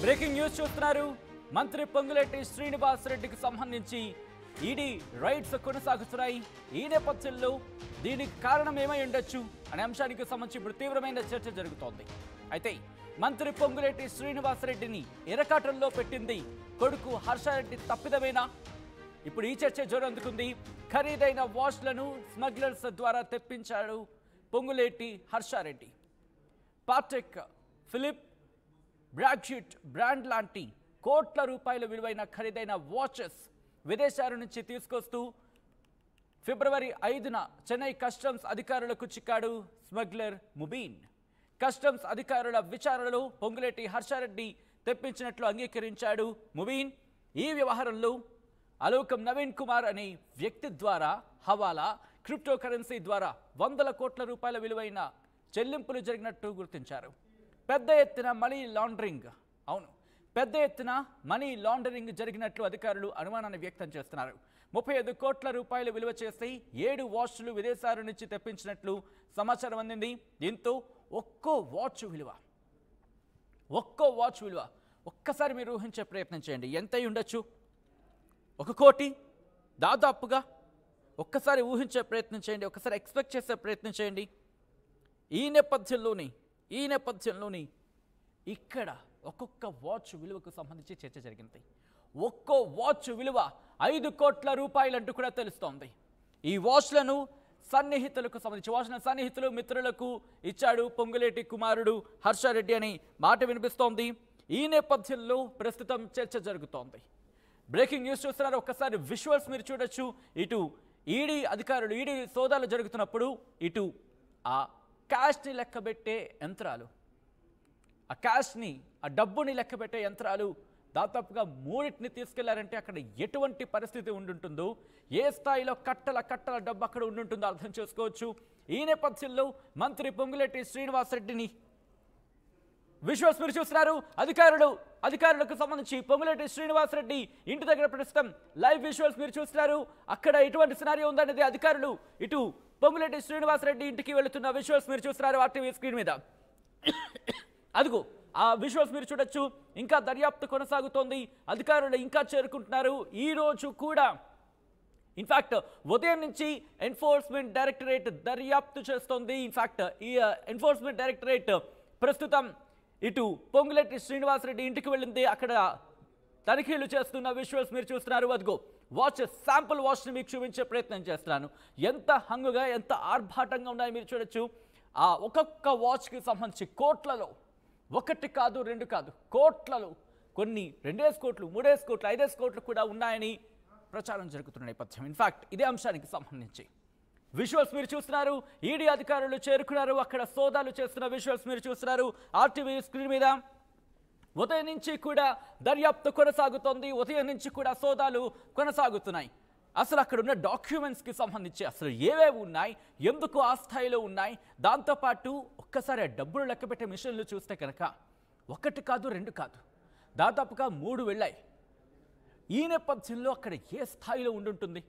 Breaking news చూస్తున్నారు. మంత్రి పొంగులేటి శ్రీనివాస్ రెడ్డికి సంబంధించి ఈడీ రైడ్స్ కొనసాగుతున్నాయి. ఈ నేపథ్యంలో దీనికి కారణం ఏమై ఉండొచ్చు అనే అంశానికి సంబంధించి ఇప్పుడు తీవ్రమైన చర్చ జరుగుతోంది. అయితే మంత్రి పొంగులేటి శ్రీనివాస్ రెడ్డిని ఎరకాటంలో పెట్టింది కొడుకు హర్షారెడ్డి తప్పిదమేనా? ఇప్పుడు ఈ చర్చ జోరందుకుంది. ఖరీదైన వాష్లను స్మగ్లర్స్ ద్వారా తెప్పించాడు పొంగులేటి హర్షారెడ్డి. పాటెక్, ఫిలిప్, బ్రాగ్షీట్ బ్రాండ్ లాంటి కోట్ల రూపాయల విలువైన ఖరీదైన వాచెస్ విదేశాల నుంచి తీసుకొస్తూ ఫిబ్రవరి 5న చెన్నై కస్టమ్స్ అధికారులకు చిక్కాడు స్మగ్లర్ ముబీన్. కస్టమ్స్ అధికారుల విచారణలో పొంగులేటి హర్షారెడ్డి తెప్పించినట్లు అంగీకరించాడు ముబీన్. ఈ వ్యవహారంలో అలోకం నవీన్ కుమార్ అనే వ్యక్తి ద్వారా హవాలా, క్రిప్టో కరెన్సీ ద్వారా వందల కోట్ల రూపాయల విలువైన చెల్లింపులు జరిగినట్టు గుర్తించారు. పెద్ద ఎత్తున మనీ లాండరింగ్ పెద్ద ఎత్తున మనీ లాండరింగ్ జరిగినట్లు అధికారులు అనుమానాన్ని వ్యక్తం చేస్తున్నారు. 35 కోట్ల రూపాయలు విలువ చేసి 7 వాచ్లు విదేశాల నుంచి తెప్పించినట్లు సమాచారం అందింది. దీంతో ఒక్కో వాచ్ విలువ ఒక్కసారి మీరు ఊహించే ప్రయత్నం చేయండి. ఎంత అయి ఉండొచ్చు? 1 కోటి దాదాపుగా. ఒక్కసారి ఊహించే ప్రయత్నం చేయండి, ఒక్కసారి ఎక్స్పెక్ట్ చేసే ప్రయత్నం చేయండి. ఈ నేపథ్యంలోని ఇక్కడ ఒక్కొక్క వాచ్ విలువకు సంబంధించి చర్చ జరిగింది. ఒక్కో వాచ్ విలువ 5 కోట్ల రూపాయలంటూ కూడా తెలుస్తోంది. ఈ వాచ్లను సన్నిహితులు మిత్రులకు ఇచ్చాడు పొంగులేటి కుమారుడు హర్షారెడ్డి అని మాట వినిపిస్తోంది. ఈ నేపథ్యంలో ప్రస్తుతం చర్చ జరుగుతోంది. బ్రేకింగ్ న్యూస్ చూస్తున్నారు. ఒక్కసారి విజువల్స్ మీరు చూడొచ్చు. ఇటు ఈడీ అధికారులు సోదాలు జరుగుతున్నప్పుడు ఇటు ఆ క్యాష్ని లెక్కబెట్టే యంత్రాలు, ఆ డబ్బుని లెక్కబెట్టే యంత్రాలు దాదాపుగా 3టిని తీసుకెళ్లారంటే అక్కడ ఎటువంటి పరిస్థితి ఉండుంటుందో, ఏ స్థాయిలో కట్టల డబ్బు అక్కడ ఉండుంటుందో అర్థం చేసుకోవచ్చు. ఈ నేపథ్యంలో మంత్రి పొంగులేటి శ్రీనివాస్ రెడ్డిని విజువల్స్ మీరు చూస్తున్నారు. అధికారులకు సంబంధించి పొంగులేటి శ్రీనివాస్ రెడ్డి ఇంటి దగ్గర ప్రస్తుతం లైవ్ విజువల్స్ మీరు చూస్తున్నారు. అక్కడ ఎటువంటి సినారియో ఉందనేది అధికారులు ఇటు పొంగులేటి శ్రీనివాస్ రెడ్డి ఇంటికి వెళుతున్న విజువల్స్ మీరు చూస్తున్నారు ఆర్టీవీ స్క్రీన్ మీద. అదిగో ఆ విజువల్స్ మీరు చూడొచ్చు. ఇంకా దర్యాప్తు కొనసాగుతోంది. అధికారులు ఇంకా చేరుకుంటున్నారు. ఈ రోజు కూడా ఇన్ఫాక్ట్ ఉదయం నుంచి ఎన్ఫోర్స్మెంట్ డైరెక్టరేట్ దర్యాప్తు చేస్తోంది. ఇన్ఫాక్ట్ ఈ ఎన్ఫోర్స్మెంట్ డైరెక్టరేట్ ప్రస్తుతం ఇటు పొంగులేటి శ్రీనివాస్ రెడ్డి ఇంటికి వెళ్ళింది. అక్కడ తనిఖీలు చేస్తున్న విజువల్స్ మీరు చూస్తున్నారు. అదిగో శాంపుల్ వాచ్ని మీకు చూపించే ప్రయత్నం చేస్తున్నాను. ఎంత హంగుగా, ఎంత ఆర్భాటంగా ఉన్నాయో మీరు చూడొచ్చు. ఆ ఒక్కొక్క వాచ్కి సంబంధించి కోట్లలో, 1 కాదు 2 కాదు, కోట్లలో, కొన్ని 2 కోట్లు, 3 కోట్లు, 5 కోట్లు కూడా ఉన్నాయని ప్రచారం జరుగుతున్న నేపథ్యం. ఇన్ఫాక్ట్ ఇదే అంశానికి సంబంధించి విజువల్స్ మీరు చూస్తున్నారు. ఈడీ అధికారులు చేరుకున్నారు. అక్కడ సోదాలు చేస్తున్న విజువల్స్ మీరు చూస్తున్నారు ఆర్టీవీ స్క్రీన్ మీద. ఉదయం నుంచి కూడా దర్యాప్తు కొనసాగుతోంది. ఉదయం నుంచి కూడా సోదాలు కొనసాగుతున్నాయి. అసలు అక్కడ ఉన్న డాక్యుమెంట్స్కి సంబంధించి అసలు ఏవేవి ఉన్నాయి, ఎందుకు ఆ స్థాయిలో ఉన్నాయి, దాంతోపాటు ఒక్కసారి ఆ డబ్బులు లెక్కబెట్టే మిషన్లు చూస్తే కనుక 1 కాదు 2 కాదు, దాదాపుగా 3 వెళ్ళాయి. ఈ నేపథ్యంలో అక్కడ ఏ స్థాయిలో ఉండుంటుంది?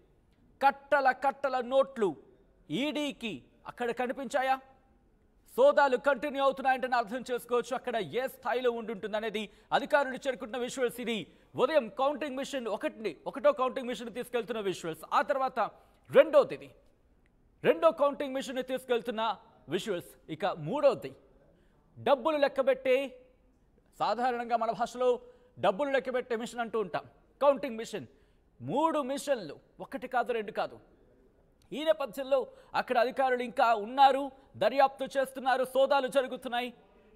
కట్టల నోట్లు ఈడీకి అక్కడ కనిపించాయా? సోదాలు కంటిన్యూ అవుతున్నాయంటే అర్థం చేసుకోవచ్చు అక్కడ ఏ స్థాయిలో ఉండుంటుంది అనేది. అధికారులు చేరుకుంటున్న విజువల్స్ ఇది. ఉదయం కౌంటింగ్ మిషన్ ఒకటో కౌంటింగ్ మిషన్ తీసుకెళ్తున్న విజువల్స్. ఆ తర్వాత రెండో కౌంటింగ్ మిషన్ తీసుకెళ్తున్న విజువల్స్. ఇక 3వది డబ్బులు లెక్కబెట్టే, సాధారణంగా మన భాషలో డబ్బులు లెక్కబెట్టే మిషన్ అంటూ ఉంటాం, కౌంటింగ్ మిషన్. 3 మిషన్లు, 1 కాదు 2 కాదు. ఈ నేపథ్యంలో అక్కడ అధికారులు ఇంకా ఉన్నారు, దర్యాప్తు చేస్తున్నారు, సోదాలు జరుగుతున్నాయి.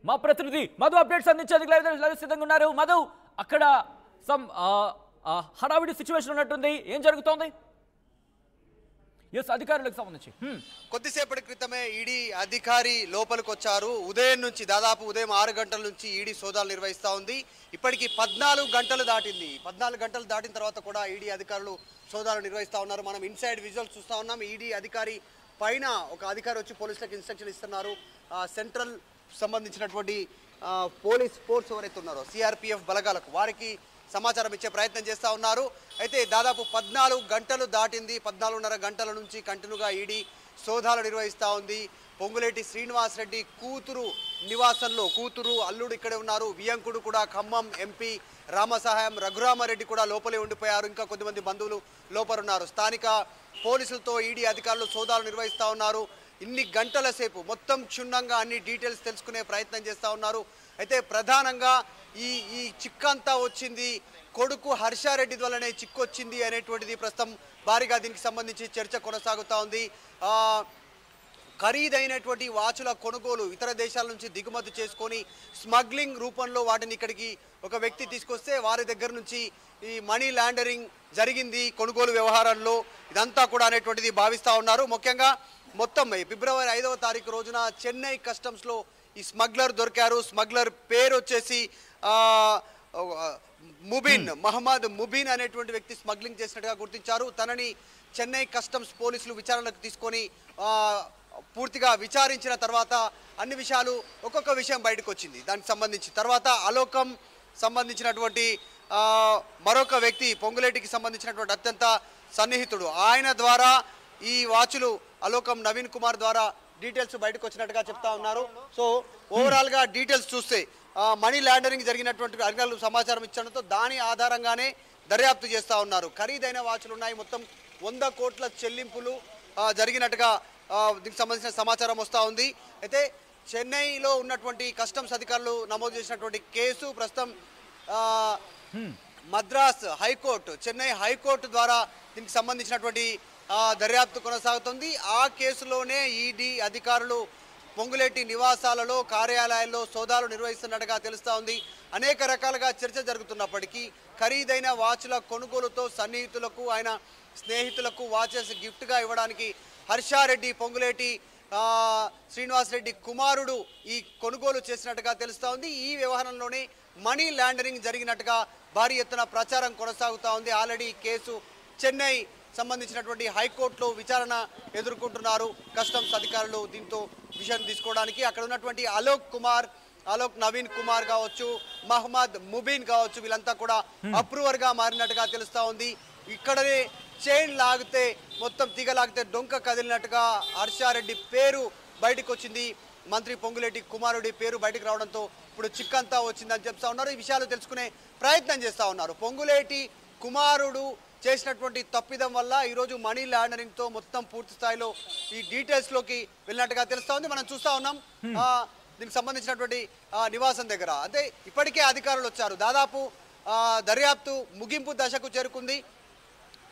మా ప్రతినిధి మధు అప్డేట్స్ అందించేందుకు లైవ్ సిద్ధంగా ఉన్నారు. మధు, అక్కడ హడావిడి సిచ్యువేషన్ ఉన్నట్టుంది, ఏం జరుగుతోంది? అధికారులకు సంబంధించి కొద్దిసేపటి క్రితమే ఈడీ అధికారి లోపలికి వచ్చారు. ఉదయం 6 గంటల నుంచి ఈడీ సోదాలు నిర్వహిస్తూ ఉంది. ఇప్పటికి 14 గంటలు దాటింది. 14 గంటలు దాటిన తర్వాత కూడా ఈడీ అధికారులు సోదాలు నిర్వహిస్తూ ఉన్నారు. మనం ఇన్సైడ్ విజువల్స్ చూస్తూ ఉన్నాం. ఈడీ అధికారి పైన ఒక అధికారి వచ్చి పోలీసులకు ఇన్స్ట్రక్షన్ ఇస్తున్నారు. సెంట్రల్ సంబంధించినటువంటి పోలీస్ ఫోర్స్ ఎవరైతే ఉన్నారో సిఆర్పిఎఫ్ బలగాలకు వారికి సమాచారం ఇచ్చే ప్రయత్నం చేస్తూ ఉన్నారు. అయితే దాదాపు 14 గంటలు దాటింది. 14.5 గంటల నుంచి కంటిన్యూగా ఈడీ సోదాలు నిర్వహిస్తూ ఉంది. పొంగులేటి శ్రీనివాసరెడ్డి కూతురు నివాసంలో కూతురు అల్లుడు ఇక్కడే ఉన్నారు. వియంకుడు కూడా ఖమ్మం ఎంపీ రామసహాయం రఘురామారెడ్డి కూడా లోపలే ఉండిపోయారు. ఇంకా కొద్దిమంది బంధువులు లోపల ఉన్నారు. స్థానిక పోలీసులతో ఈడీ అధికారులు సోదాలు నిర్వహిస్తూ ఉన్నారు. ఇన్ని గంటల సేపు మొత్తం క్షుణ్ణంగా అన్ని డీటెయిల్స్ తెలుసుకునే ప్రయత్నం చేస్తూ ఉన్నారు. అయితే ప్రధానంగా ఈ చిక్కంతా వచ్చింది కొడుకు హర్షారెడ్డి వల్లనే చిక్కొచ్చింది అనేటువంటిది ప్రస్తుతం భారీగా దీనికి సంబంధించి చర్చ కొనసాగుతూ ఉంది. ఖరీదైనటువంటి వాచుల కొనుగోలు ఇతర దేశాల నుంచి దిగుమతి చేసుకొని స్మగ్లింగ్ రూపంలో వాటిని ఇక్కడికి ఒక వ్యక్తి తీసుకొస్తే వారి దగ్గర నుంచి ఈ మనీ లాండరింగ్ జరిగింది కొనుగోలు వ్యవహారంలో, ఇదంతా కూడా అనేటువంటిది భావిస్తూ ఉన్నారు. ముఖ్యంగా మొత్తం ఫిబ్రవరి 5వ తారీఖు రోజున చెన్నై కస్టమ్స్లో ఈ స్మగ్లర్ దొరికారు. స్మగ్లర్ పేరు వచ్చేసి మహమ్మద్ ముబీన్ అనేటువంటి వ్యక్తి స్మగ్లింగ్ చేసినట్టుగా గుర్తించారు. తనని చెన్నై కస్టమ్స్ పోలీసులు విచారణకు తీసుకొని పూర్తిగా విచారించిన తర్వాత అన్ని విషయాలు ఒక్కొక్క విషయం బయటకు వచ్చింది. దానికి సంబంధించి తర్వాత అలోకం సంబంధించినటువంటి మరొక వ్యక్తి పొంగులేటికి సంబంధించినటువంటి అత్యంత సన్నిహితుడు, ఆయన ద్వారా ఈ వాచులు అలోకం నవీన్ కుమార్ ద్వారా డీటెయిల్స్ బయటకు వచ్చినట్టుగా చెప్తా ఉన్నారు. సో ఓవరాల్గా డీటెయిల్స్ చూస్తే మనీ లాండరింగ్ జరిగినటువంటి అధికారులు సమాచారం ఇచ్చడంతో దాని ఆధారంగానే దర్యాప్తు చేస్తూ ఉన్నారు. ఖరీదైన వాచులు ఉన్నాయి, మొత్తం 100 కోట్ల చెల్లింపులు జరిగినట్టుగా దీనికి సంబంధించిన సమాచారం వస్తూ ఉంది. అయితే చెన్నైలో ఉన్నటువంటి కస్టమ్స్ అధికారులు నమోదు చేసినటువంటి కేసు ప్రస్తుతం మద్రాస్ హైకోర్టు చెన్నై హైకోర్టు ద్వారా దీనికి సంబంధించినటువంటి దర్యాప్తు కొనసాగుతుంది. ఆ కేసులోనే ఈడీ అధికారులు పొంగులేటి నివాసాలలో కార్యాలయాల్లో సోదాలు నిర్వహిస్తున్నట్టుగా తెలుస్తూ ఉంది. అనేక రకాలుగా చర్చ జరుగుతున్నప్పటికీ ఖరీదైన వాచ్ల కొనుగోలుతో సన్నిహితులకు ఆయన స్నేహితులకు వాచెస్ గిఫ్ట్గా ఇవ్వడానికి హర్షారెడ్డి పొంగులేటి శ్రీనివాసరెడ్డి కుమారుడు ఈ కొనుగోలు చేసినట్టుగా తెలుస్తూ ఉంది. ఈ వ్యవహారంలోనే మనీ లాండరింగ్ జరిగినట్టుగా భారీ ఎత్తున ప్రచారం కొనసాగుతూ ఉంది. ఆల్రెడీ కేసు చెన్నై సంబంధించినటువంటి హైకోర్టులో విచారణ ఎదుర్కొంటున్నారు కస్టమ్స్ అధికారులు. దీంతో విషయం తీసుకోవడానికి అక్కడ ఉన్నటువంటి అలోక్ నవీన్ కుమార్ కావచ్చు, మహమ్మద్ ముబీన్ కావచ్చు, వీళ్ళంతా కూడా అప్రూవర్గా మారినట్టుగా తెలుస్తూ ఉంది. ఇక్కడనే చైన్ లాగితే మొత్తం తీగ లాగితే డొంక కదిలినట్టుగా హర్షారెడ్డి పేరు బయటకు వచ్చింది. మంత్రి పొంగులేటి కుమారుడి పేరు బయటకు రావడంతో ఇప్పుడు చిక్కంతా వచ్చిందని చెప్తా ఉన్నారు. ఈ విషయాలు తెలుసుకునే ప్రయత్నం చేస్తూ ఉన్నారు. పొంగులేటి కుమారుడు చేసినటువంటి తప్పిదం వల్ల ఈరోజు మనీ లాండరింగ్తో మొత్తం పూర్తి స్థాయిలో ఈ డీటెయిల్స్లోకి వెళ్ళినట్టుగా తెలుస్తూ ఉంది. మనం చూస్తూ ఉన్నాం దీనికి సంబంధించినటువంటి నివాసం దగ్గర. అంటే ఇప్పటికే అధికారులు వచ్చారు. దాదాపు దర్యాప్తు ముగింపు దశకు చేరుకుంది.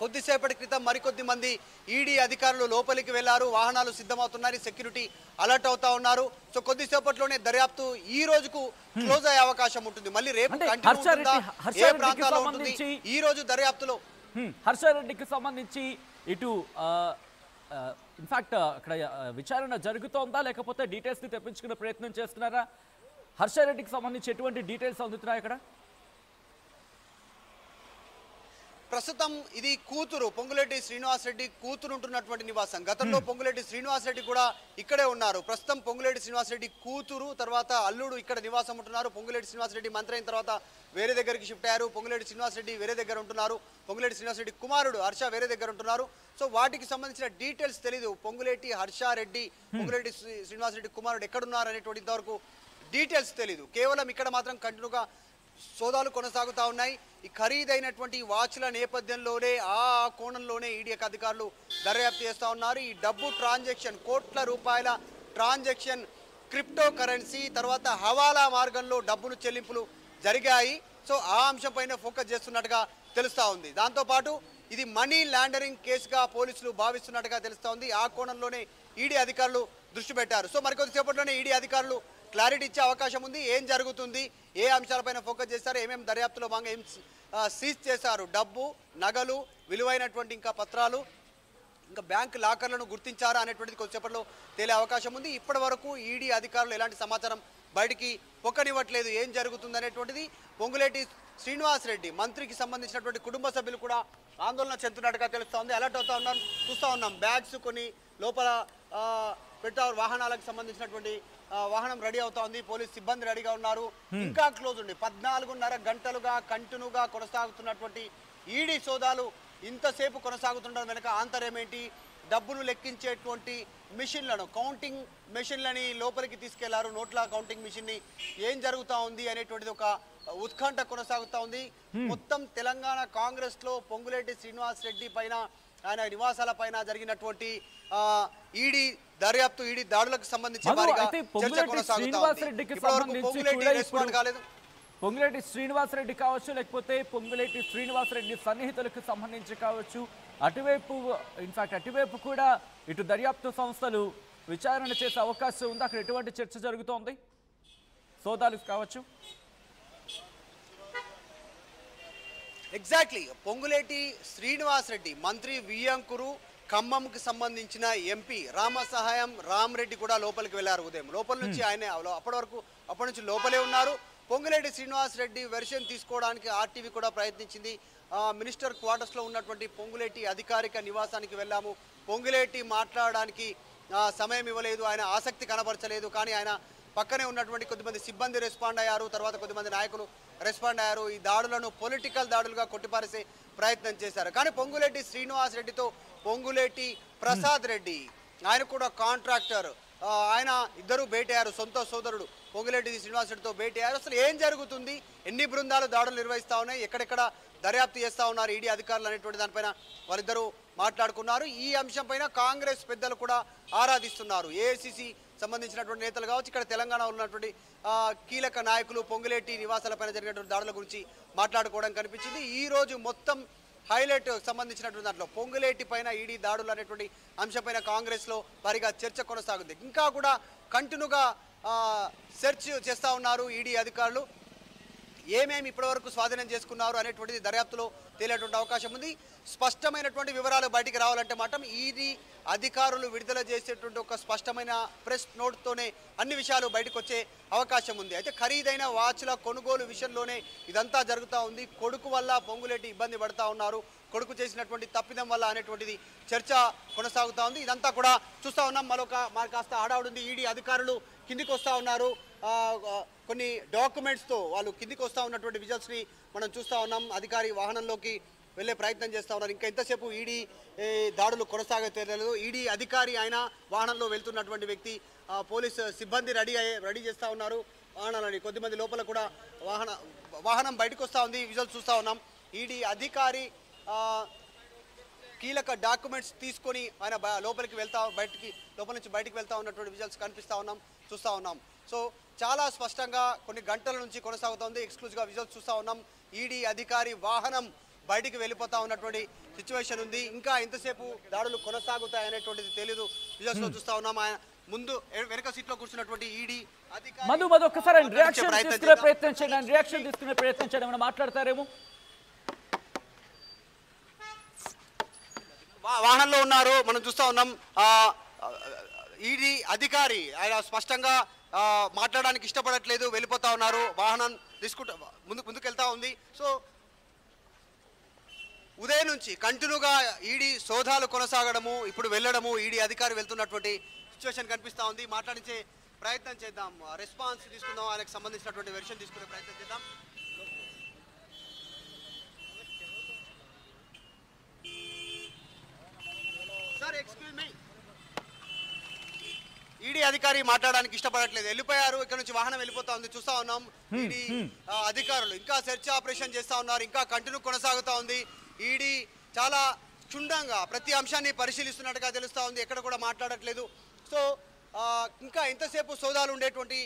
కొద్దిసేపటి క్రితం మరికొద్ది మంది ఈడీ అధికారులు లోపలికి వెళ్లారు. వాహనాలు సిద్ధమవుతున్నాయి, సెక్యూరిటీ అలర్ట్ అవుతా ఉన్నారు. సో కొద్దిసేపట్లోనే దర్యాప్తు ఈ రోజుకు క్లోజ్ అయ్యే అవకాశం ఉంటుంది. మళ్ళీ రేపు ఏ ప్రాంతాల్లో ఉంటుంది ఈ రోజు దర్యాప్తులో హర్షారెడ్డికి సంబంధించి ఇటు ఇన్ఫాక్ట్ అక్కడ విచారణ జరుగుతోందా లేకపోతే డీటెయిల్స్ ని తెప్పించుకునే ప్రయత్నం చేస్తున్నారా? హర్షారెడ్డికి సంబంధించి ఎటువంటి డీటెయిల్స్ అందుతున్నాయి అక్కడ? ప్రస్తుతం ఇది కూతురు పొంగులేటి శ్రీనివాసరెడ్డి కూతురు ఉంటున్నటువంటి నివాసం. గతంలో పొంగులేటి శ్రీనివాసరెడ్డి కూడా ఇక్కడే ఉన్నారు. ప్రస్తుతం పొంగులేటి శ్రీనివాసరెడ్డి కూతురు తర్వాత అల్లుడు ఇక్కడ నివాసం ఉంటున్నారు. పొంగులేటి శ్రీనివాసరెడ్డి మంత్రి అయిన తర్వాత వేరే దగ్గరికి షిఫ్ట్ అయ్యారు. పొంగులేటి శ్రీనివాసరెడ్డి వేరే దగ్గర ఉంటున్నారు. పొంగులేటి శ్రీనివాసరెడ్డి కుమారుడు హర్ష వేరే దగ్గర ఉంటున్నారు. సో వాటికి సంబంధించిన డీటెయిల్స్ తెలీదు. పొంగులేటి హర్షారెడ్డి పొంగులేటి శ్రీనివాసరెడ్డి కుమారుడు ఎక్కడున్నారు అనేటువంటి ఇంతవరకు డీటెయిల్స్ తెలీదు. కేవలం ఇక్కడ మాత్రం కంటిన్యూగా సోదాలు కొనసాగుతూ ఉన్నాయి. ఈ ఖరీదైనటువంటి వాచ్ల నేపథ్యంలోనే ఆ కోణంలోనే ఈడీ అధికారులు దర్యాప్తు చేస్తూ ఉన్నారు. ఈ డబ్బు ట్రాన్సాక్షన్ కోట్ల రూపాయల ట్రాన్సాక్షన్ క్రిప్టో కరెన్సీ తర్వాత హవాలా మార్గంలో డబ్బులు చెల్లింపులు జరిగాయి. సో ఆ అంశంపైన ఫోకస్ చేస్తున్నట్టుగా తెలుస్తూ ఉంది. దాంతోపాటు ఇది మనీ లాండరింగ్ కేసుగా పోలీసులు భావిస్తున్నట్టుగా తెలుస్తూ ఉంది. ఆ కోణంలోనే ఈడీ అధికారులు దృష్టి పెట్టారు. సో మరికొద్దిసేపట్లోనే ఈడీ అధికారులు క్లారిటీ ఇచ్చే అవకాశం ఉంది. ఏం జరుగుతుంది, ఏ అంశాలపైన ఫోకస్ చేస్తారు, ఏమేమి దర్యాప్తులో భాగంగా ఏం సీజ్ చేశారు, డబ్బు, నగలు, విలువైనటువంటి ఇంకా పత్రాలు, ఇంకా బ్యాంక్ లాకర్లను గుర్తించారా అనేటువంటిది కొద్దిసేపట్లో తేలే అవకాశం ఉంది. ఇప్పటి వరకు ఈడీ అధికారులు ఎలాంటి సమాచారం బయటికి పొక్కనివ్వట్లేదు. ఏం జరుగుతుంది అనేటువంటిది పొంగులేటి శ్రీనివాసరెడ్డి మంత్రికి సంబంధించినటువంటి కుటుంబ సభ్యులు కూడా ఆందోళన చెందుతున్నట్టుగా తెలుస్తూ ఉంది. అలర్ట్ అవుతా ఉన్నాం, చూస్తూ ఉన్నాం. బ్యాగ్స్ కొన్ని లోపల పెట్టారు. వాహనాలకు సంబంధించినటువంటి వాహనం రెడీ అవుతా ఉంది. పోలీస్ సిబ్బంది రెడీగా ఉన్నారు. ఇంకా క్లోజ్ ఉండి 14.5 గంటలుగా కంటిన్యూగా కొనసాగుతున్నటువంటి ఈడీ సోదాలు ఇంతసేపు కొనసాగుతుండడం వెనక ఆంతర్యం ఏంటి, డబ్బులు లెక్కించేటువంటి మిషన్లను కౌంటింగ్ మిషన్లని లోపలికి తీసుకెళ్లారు. నోట్ల కౌంటింగ్ మిషన్ ని ఏం జరుగుతా ఉంది అనేటువంటిది ఒక ఉత్కంఠ కొనసాగుతా ఉంది. మొత్తం తెలంగాణ కాంగ్రెస్ లో పొంగులేటి శ్రీనివాస్ రెడ్డి పైన ఆయన నివాసాల పైన జరిగినటువంటి ఈడీ దర్యాప్తు ఈడీ దాడులకు సంబంధించి చర్చ కొనసాగుతా ఉంది. ఇప్పటివరకు పొంగులేటి రెస్పాండ్ కాలేదు. పొంగులేటి శ్రీనివాసరెడ్డి కావచ్చు, లేకపోతే పొంగులేటి శ్రీనివాసరెడ్డి సన్నిహితులకు సంబంధించి కావచ్చు, అటువైపు కూడా ఇటు దర్యాప్తు సంస్థలు విచారణ చేసే అవకాశం ఉంది. అక్కడ ఎటువంటి చర్చ జరుగుతోంది? సోదాలు కావచ్చు. ఎగ్జాక్ట్లీ పొంగులేటి శ్రీనివాస్ రెడ్డి మంత్రి వియంకురు ఖమ్మంకి సంబంధించిన ఎంపీ రామసహాయం రామరెడ్డి కూడా లోపలికి వెళ్ళారు. ఉదయం లోపల నుంచి ఆయన అప్పటి నుంచి లోపలే ఉన్నారు. పొంగులేటి శ్రీనివాస్ రెడ్డి వెర్షన్ తీసుకోవడానికి ఆర్టీవీ కూడా ప్రయత్నించింది. మినిస్టర్ క్వార్టర్స్ లో ఉన్నటువంటి పొంగులేటి అధికారిక నివాసానికి వెళ్ళాము. పొంగులేటి మాట్లాడడానికి సమయం ఇవ్వలేదు, ఆయన ఆసక్తి కనబరచలేదు. కానీ ఆయన పక్కనే ఉన్నటువంటి కొద్దిమంది సిబ్బంది రెస్పాండ్ అయ్యారు, తర్వాత కొద్దిమంది నాయకులు రెస్పాండ్ అయ్యారు. ఈ దాడులను పొలిటికల్ దాడులుగా కొట్టిపారేసే ప్రయత్నం చేశారు. కానీ పొంగులేటి శ్రీనివాస్ రెడ్డితో పొంగులేటి ప్రసాద్ రెడ్డి ఆయన కూడా కాంట్రాక్టర్, ఆయన ఇద్దరు భేటీ అయ్యారు. సొంత సోదరుడు పొంగులేటి శ్రీనివాస్ రెడ్డితో భేటీ అయ్యారు. అసలు ఏం జరుగుతుంది, ఎన్ని బృందాలు దాడులు నిర్వహిస్తా ఉన్నాయి, ఎక్కడెక్కడ దర్యాప్తు చేస్తా ఉన్నారు ఈడీ అధికారులు అనేటువంటి దానిపైన వాళ్ళిద్దరూ మాట్లాడుకున్నారు. ఈ అంశంపైన కాంగ్రెస్ పెద్దలు కూడా ఆరాధిస్తున్నారు. ఏఐసిసి సంబంధించినటువంటి నేతలు కావచ్చు, ఇక్కడ తెలంగాణలో ఉన్నటువంటి కీలక నాయకులు పొంగులేటి నివాసాలపైన జరిగినటువంటి దాడుల గురించి మాట్లాడుకోవడం కనిపించింది. ఈ రోజు మొత్తం హైలైట్ సంబంధించినటువంటి దాంట్లో పొంగులేటి పైన ఈడీ దాడులు అనేటువంటి అంశంపైన కాంగ్రెస్ లో వారిగా చర్చ కొనసాగుతుంది. ఇంకా కూడా కంటిన్యూగా సెర్చ్ చేస్తూ ఉన్నారు ఈడీ అధికారులు. ఏమేమి ఇప్పటివరకు స్వాధీనం చేసుకున్నారు అనేటువంటిది దర్యాప్తులో తేలేటువంటి అవకాశం ఉంది. స్పష్టమైనటువంటి వివరాలు బయటికి రావాలంటే మాత్రం ఈడీ అధికారులు విడుదల చేసేటువంటి ఒక స్పష్టమైన ప్రెస్ నోట్తోనే అన్ని విషయాలు బయటకు వచ్చే అవకాశం ఉంది. అయితే ఖరీదైన వాచ్ల కొనుగోలు విషయంలోనే ఇదంతా జరుగుతూ ఉంది. కొడుకు వల్ల పొంగులేటి ఇబ్బంది పడుతూ ఉన్నారు, కొడుకు చేసినటువంటి తప్పిదం వల్ల అనేటువంటిది చర్చ కొనసాగుతూ ఉంది. ఇదంతా కూడా చూస్తూ ఉన్నాం. మరి కాస్త హడావుడి ఉంది. ఈడీ అధికారులు కిందికి వస్తూ ఉన్నారు. కొన్ని డాక్యుమెంట్స్తో వాళ్ళు కిందికి వస్తూ ఉన్నటువంటి విజువల్స్ని మనం చూస్తూ ఉన్నాం. అధికారి వాహనంలోకి వెళ్ళే ప్రయత్నం చేస్తూ ఉన్నారు. ఇంకా ఎంతసేపు ఈడీ దాడులు కొనసాగలేదు. ఈడీ అధికారి ఆయన వాహనంలో వెళ్తున్నటువంటి వ్యక్తి, పోలీసు సిబ్బంది రెడీ చేస్తూ ఉన్నారు వాహనాలని. కొద్దిమంది లోపల కూడా వాహనం బయటకు వస్తూ ఉంది. విజువల్స్ చూస్తూ ఉన్నాం. ఈడీ అధికారి కీలక డాక్యుమెంట్స్ తీసుకొని ఆయన లోపల నుంచి బయటికి వెళ్తా ఉన్నటువంటి విజువల్స్ చూస్తూ ఉన్నాం. సో చాలా స్పష్టంగా కొన్ని గంటల నుంచి కొనసాగుతోంది. ఎక్స్క్లూజివ్గా విజువల్స్ చూస్తూ ఉన్నాం. ఈడీ అధికారి వాహనం బయటికి వెళ్ళిపోతా ఉన్నటువంటి సిచ్యువేషన్ ఉంది. ఇంకా ఎంతసేపు దాడులు కొనసాగుతాయనేటువంటిది తెలీదు. విజువల్స్ లో చూస్తా ఉన్నాం. ఆయన ముందు వెనక సీట్ లో కూర్చున్నటువంటి ఈడీ అధికారి ఒక్కసారి రియాక్షన్ తీసుకునే ప్రయత్నం చేయడం మాట్లాడతారేమో. వాహనంలో ఉన్నారు, మనం చూస్తా ఉన్నాం. ఈడీ అధికారి ఆయన స్పష్టంగా మాట్లాడడానికి ఇష్టపడట్లేదు, వెళ్ళిపోతా ఉన్నారు. వాహనం తీసుకుంటా ముందుకు వెళ్తా ఉంది. సో ఉదయం నుంచి కంటిన్యూగా ఈడీ సోదాలు కొనసాగడము, ఇప్పుడు వెళ్ళడము, ఈడీ అధికారి వెళ్తున్నటువంటి సిచ్యువేషన్ కనిపిస్తూ ఉంది. మాట్లాడించే ప్రయత్నం చేద్దాం, రెస్పాన్స్ తీసుకుందాం, ఆయనకు సంబంధించినటువంటి వెర్షన్ తీసుకునే ప్రయత్నం చేద్దాం. సార్ ఎక్స్క్యూజ్ మీ, ఈడీ అధికారి మాట్లాడడానికి ఇష్టపడట్లేదు, వెళ్ళిపోయారు. ఇక్కడ నుంచి వాహనం వెళ్ళిపోతా ఉంది, చూస్తా ఉన్నాం. ఈడీ అధికారులు ఇంకా సెర్చ్ ఆపరేషన్ చేస్తా ఉన్నారు, ఇంకా కంటిన్యూ కొనసాగుతా ఉంది. ఈడీ చాలా క్షుణ్ణంగా ప్రతి అంశాన్ని పరిశీలిస్తున్నట్టుగా తెలుస్తా ఉంది, ఎక్కడ కూడా మాట్లాడట్లేదు. సో ఇంకా ఎంతసేపు సోదాలు ఉండేటువంటి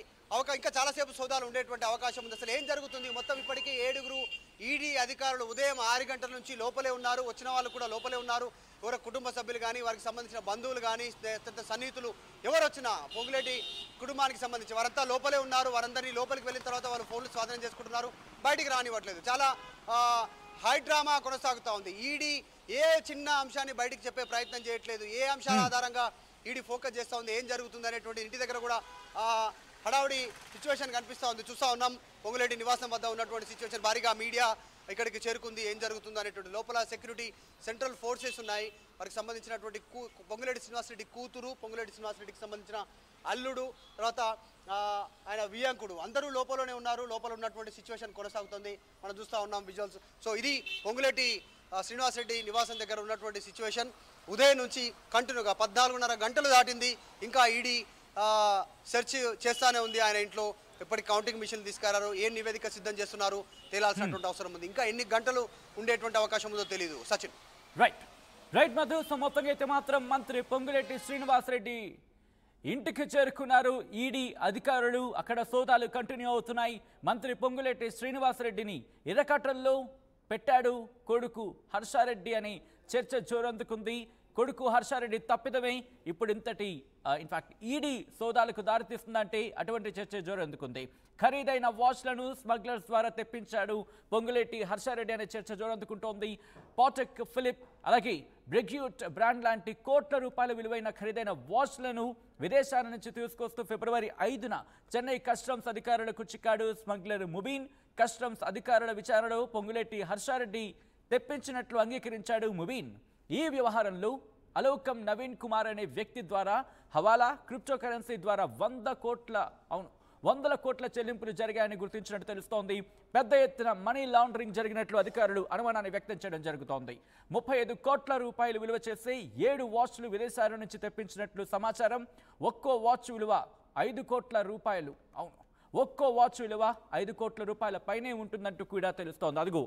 ఇంకా చాలాసేపు సోదాలు ఉండేటువంటి అవకాశం ఉంది. అసలు ఏం జరుగుతుంది? మొత్తం ఇప్పటికీ 7 ఈడీ అధికారులు ఉదయం 6 గంటల నుంచి లోపలే ఉన్నారు. వచ్చిన వాళ్ళు కూడా లోపలే ఉన్నారు. ఎవరో కుటుంబ సభ్యులు కానీ, వారికి సంబంధించిన బంధువులు కానీ, సన్నిహితులు ఎవరు వచ్చినా పొంగులేటి కుటుంబానికి సంబంధించి వారంతా లోపలే ఉన్నారు. వారందరినీ లోపలికి వెళ్ళిన తర్వాత వాళ్ళు ఫోన్లు స్వాధీనం చేసుకుంటున్నారు, బయటికి రానివ్వట్లేదు. చాలా హై డ్రామా కొనసాగుతూ ఉంది. ఈడీ ఏ చిన్న అంశాన్ని బయటికి చెప్పే ప్రయత్నం చేయట్లేదు. ఏ అంశాల ఆధారంగా ఈడీ ఫోకస్ చేస్తూ ఉంది, ఏం జరుగుతుంది అనేటువంటి ఇంటి దగ్గర కూడా హడావుడి సిచ్యువేషన్ కనిపిస్తూ ఉంది. చూస్తూ ఉన్నాం పొంగులేటి నివాసం వద్ద ఉన్నటువంటి సిచ్యువేషన్. భారీగా మీడియా ఇక్కడికి చేరుకుంది, ఏం జరుగుతుంది అనేటువంటి. లోపల సెక్యూరిటీ సెంట్రల్ ఫోర్సెస్ ఉన్నాయి. వారికి సంబంధించినటువంటి పొంగులేటి శ్రీనివాసరెడ్డి కూతురు, పొంగులేటి శ్రీనివాసరెడ్డికి సంబంధించిన అల్లుడు, తర్వాత ఆయన వియంకుడు అందరూ లోపలనే ఉన్నారు. లోపల ఉన్నటువంటి సిచ్యువేషన్ కొనసాగుతుంది, మనం చూస్తూ ఉన్నాం విజువల్స్. సో ఇది పొంగులేటి శ్రీనివాసరెడ్డి నివాసం దగ్గర ఉన్నటువంటి సిచ్యువేషన్. ఉదయం నుంచి కంటిన్యూగా 14:30 గంటలు దాటింది. ఇంకా ఈడీ సెర్చ్ చేస్తానే ఉంది ఆయన ఇంట్లో. ఎప్పటికి కౌంటింగ్ మిషన్ తీసుకురారు, ఏం నివేదిక సిద్ధం చేస్తున్నారు తేలాల్సినటువంటి అవసరం ఉంది. ఇంకా ఎన్ని గంటలు ఉండేటువంటి అవకాశం ఉందో తెలియదు. సచిన్. రైట్ మధు. సో మొత్తంగా అయితే మాత్రం మంత్రి పొంగులేటి శ్రీనివాసరెడ్డి ఇంటికి చేరుకున్నారు ఈడీ అధికారులు. అక్కడ సోదాలు కంటిన్యూ అవుతున్నాయి. మంత్రి పొంగులేటి శ్రీనివాసరెడ్డిని ఇరకట్టల్లో పెట్టాడు కొడుకు హర్షారెడ్డి అని చర్చ జోరందుకుంది. కొడుకు హర్షారెడ్డి తప్పిదమే ఇప్పుడు ఇంతటి ఇన్ఫాక్ట్ ఈడీ సోదాలకు దారితీస్తుందంటే అటువంటి చర్చ జోరందుకుంది. ఖరీదైన వాచ్లను స్మగ్లర్స్ ద్వారా తెప్పించాడు పొంగులేటి హర్షారెడ్డి అనే చర్చ జోరందుకుంటోంది. పాటెక్ ఫిలిప్ అలాగే బ్రెగ్యూట్ బ్రాండ్ లాంటి కోట్ల రూపాయల విలువైన ఖరీదైన వాచ్లను విదేశాల నుంచి తీసుకొస్తూ ఫిబ్రవరి 5న చెన్నై కస్టమ్స్ అధికారులకు చిక్కాడు స్మగ్లర్ ముబీన్. కస్టమ్స్ అధికారుల విచారణలో పొంగులేటి హర్షారెడ్డి తెప్పించినట్లు అంగీకరించాడు ముబీన్. ఈ వ్యవహారంలో అలోకం నవీన్ కుమార్ అనే వ్యక్తి ద్వారా హవాలా క్రిప్టో కరెన్సీ ద్వారా వందల కోట్ల చెల్లింపులు జరిగాయని గుర్తించినట్టు తెలుస్తోంది. పెద్ద ఎత్తున మనీ లాండరింగ్ జరిగినట్లు అధికారులు అనుమానాన్ని వ్యక్తం చేయడం జరుగుతోంది. 35 కోట్ల రూపాయలు విలువ చేసి 7 వాచ్లు విదేశాల నుంచి తెప్పించినట్లు సమాచారం. ఒక్కో వాచ్ విలువ 5 కోట్ల రూపాయలు. ఒక్కో వాచ్ విలువ 5 కోట్ల రూపాయల పైనే ఉంటుందంటూ కూడా తెలుస్తోంది. అదిగో